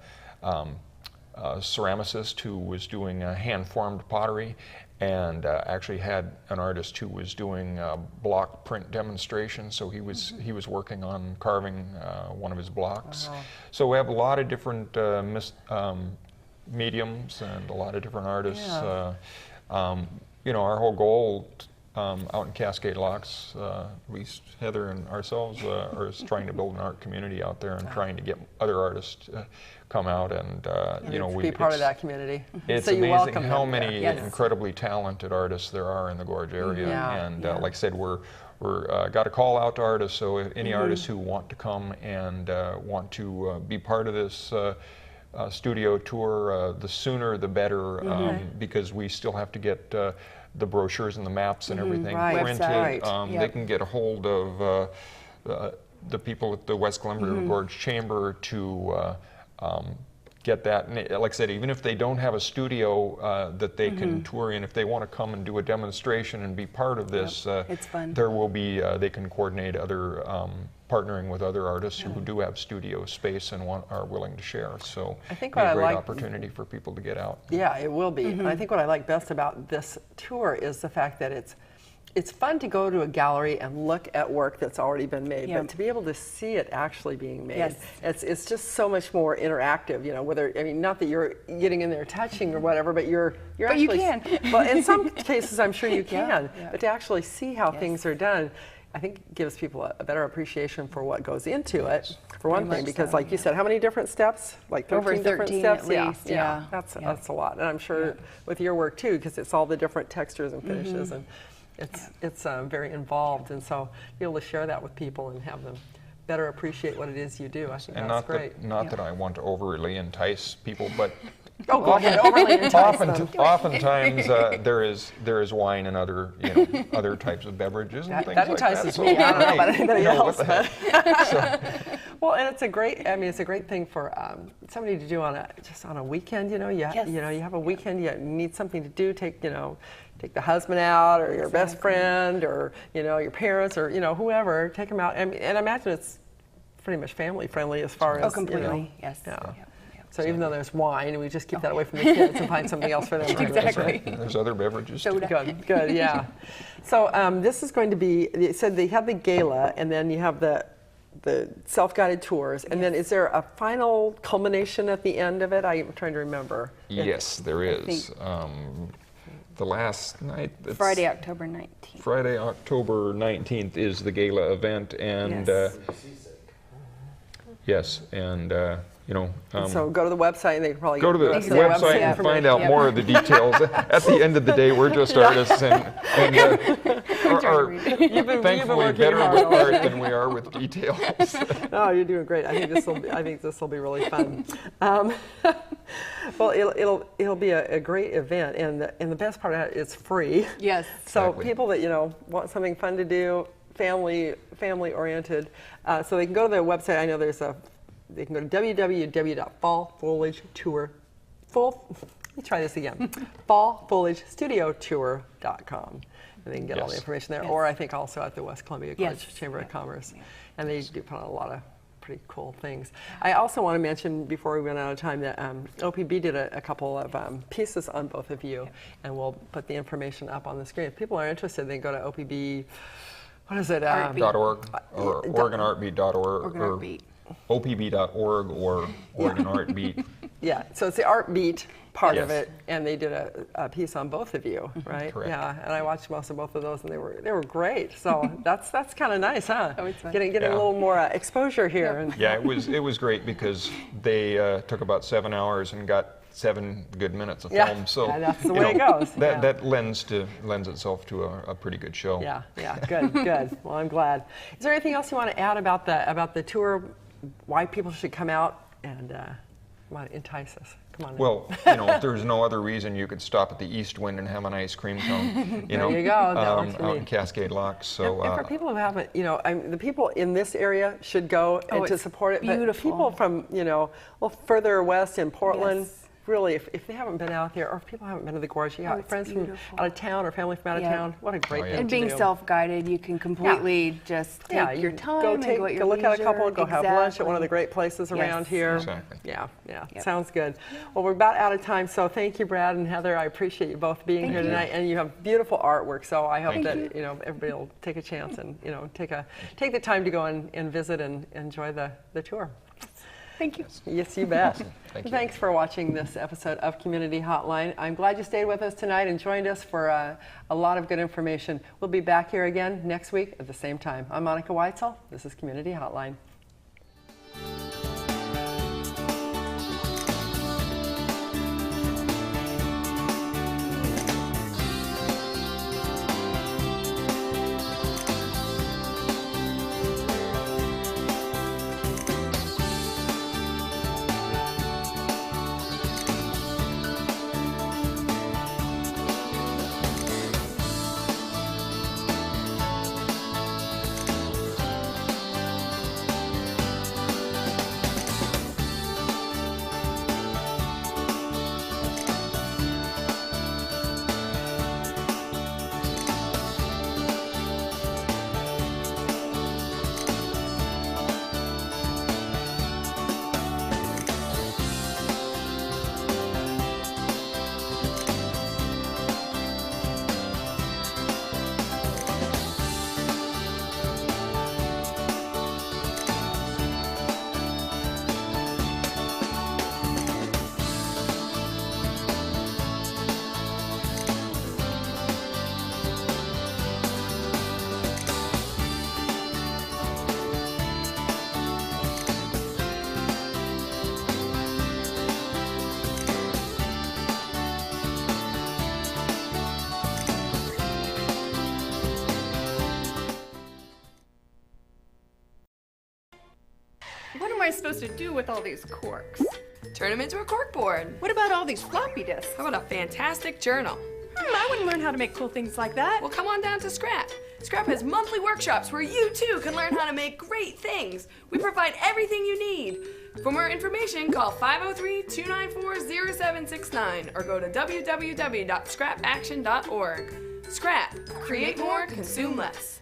ceramicist who was doing hand-formed pottery, and actually had an artist who was doing block print demonstrations. So he was working on carving one of his blocks. Wow. So we have a lot of different mediums and a lot of different artists. Yeah. You know, our whole goal out in Cascade Locks, at least Heather and ourselves, is trying to build an art community out there and trying to get other artists come out and you know, be part of that community. It's so amazing how many incredibly talented artists there are in the Gorge area. And like I said, we're got a call out to artists. So if any artists who want to come and want to be part of this studio tour, the sooner the better, because we still have to get the brochures and the maps and everything printed. They can get a hold of the people at the West Columbia Gorge Chamber to get that. And like I said, even if they don't have a studio that they can tour in, if they want to come and do a demonstration and be part of this, it's fun. There will be, they can coordinate other, partnering with other artists who do have studio space and are willing to share. So I think it's a great opportunity for people to get out. Yeah, it will be. And I think what I like best about this tour is the fact that it's fun to go to a gallery and look at work that's already been made, but to be able to see it actually being made, it's just so much more interactive. You know, whether, I mean, not that you're getting in there touching or whatever, but you're but actually. You can. Well, in some cases, I'm sure you can, but to actually see how things are done, I think gives people a better appreciation for what goes into it, for one thing, because like you said, how many different steps? Like 13 over 13 different steps? at least, yeah. That's a lot. And I'm sure with your work too, because it's all the different textures and finishes, and it's very involved. And so be able to share that with people and have them better appreciate what it is you do, I think that's great. Not that I want to overly entice people, but oh, go ahead, overly entice them. Oftentimes there is wine and other other types of beverages and things that like that. entices me. I don't know about anybody else. Well, and it's a great thing for somebody to do just on a weekend. You know, you have a weekend. You need something to do. Take the husband out, or your best friend, or your parents, or whoever. Take them out, and I imagine it's pretty much family friendly as far as completely. Yes. So even though there's wine, we just keep that away from the kids and find something else for them to do. Exactly. There's other beverages. Soda. Good, yeah. So this is going to be, you said they have the gala, and then you have the self-guided tours, and then is there a final culmination at the end of it? I'm trying to remember. Yes, there is. The last night. Friday, October 19th. Friday, October 19th is the gala event, and yes, and you know. So go to the website and they can probably go to the website and find out more of the details. At the end of the day, we're just artists, and are thankfully better with art than we are with details. Oh, you're doing great. I think this will be really fun. Well, it'll be a great event, and the best part of it is free. Yes. So Exactly. people that want something fun to do, family oriented, so they can go to their website. I know they can go to fallfoliagestudiotour.com. And they can get all the information there, or I think also at the West Columbia College Chamber of Commerce. And they do put on a lot of pretty cool things. I also want to mention, before we run out of time, that OPB did a couple of pieces on both of you, and we'll put the information up on the screen. If people are interested, they can go to OPB, what is it? .org, or OregonArtBeat.org, or opb.org, or Oregon Art Beat. Yeah, so it's the Art Beat part of it, and they did a piece on both of you, right? Correct. Yeah, and I watched most of both of those, and they were great. So that's kind of nice, huh? Oh, it's fun. Getting a little more exposure here. And Yeah, it was great because they took about 7 hours and got 7 good minutes of film. So that's the way it goes. That lends itself to a pretty good show. Yeah, good. Well, I'm glad. Is there anything else you want to add about the tour? Why people should come out and want to entice us? Come on. Well, if there's no other reason, you could stop at the East Wind and have an ice cream cone. There you go. Out in Cascade Locks. So. And for people who haven't, the people in this area should go and to support it. Beautiful. But people from a little further west in Portland. Really, if they haven't been out there, or if people haven't been to the gorge, you got friends from out of town or family from out of town, what a great thing to do. And being self-guided, you can completely just take your time go at your look at a couple, leisure. go have lunch at one of the great places around here. Exactly. Yeah, sounds good. Well, we're about out of time, so thank you, Brad and Heather. I appreciate you both being here tonight, and you have beautiful artwork. So I hope that everybody will take a chance and take the time to go and visit and enjoy the tour. Thank you. Yes, you bet. Thank you. Thanks for watching this episode of Community Hotline. I'm glad you stayed with us tonight and joined us for a lot of good information. We'll be back here again next week at the same time. I'm Monica Weitzel. This is Community Hotline. What am I supposed to do with all these corks? Turn them into a cork board. What about all these floppy disks? How about a fantastic journal? I wouldn't learn how to make cool things like that. Well, come on down to Scrap. Scrap has monthly workshops where you too can learn how to make great things. We provide everything you need. For more information, call 503-294-0769 or go to www.scrapaction.org. Scrap. Create more, consume less.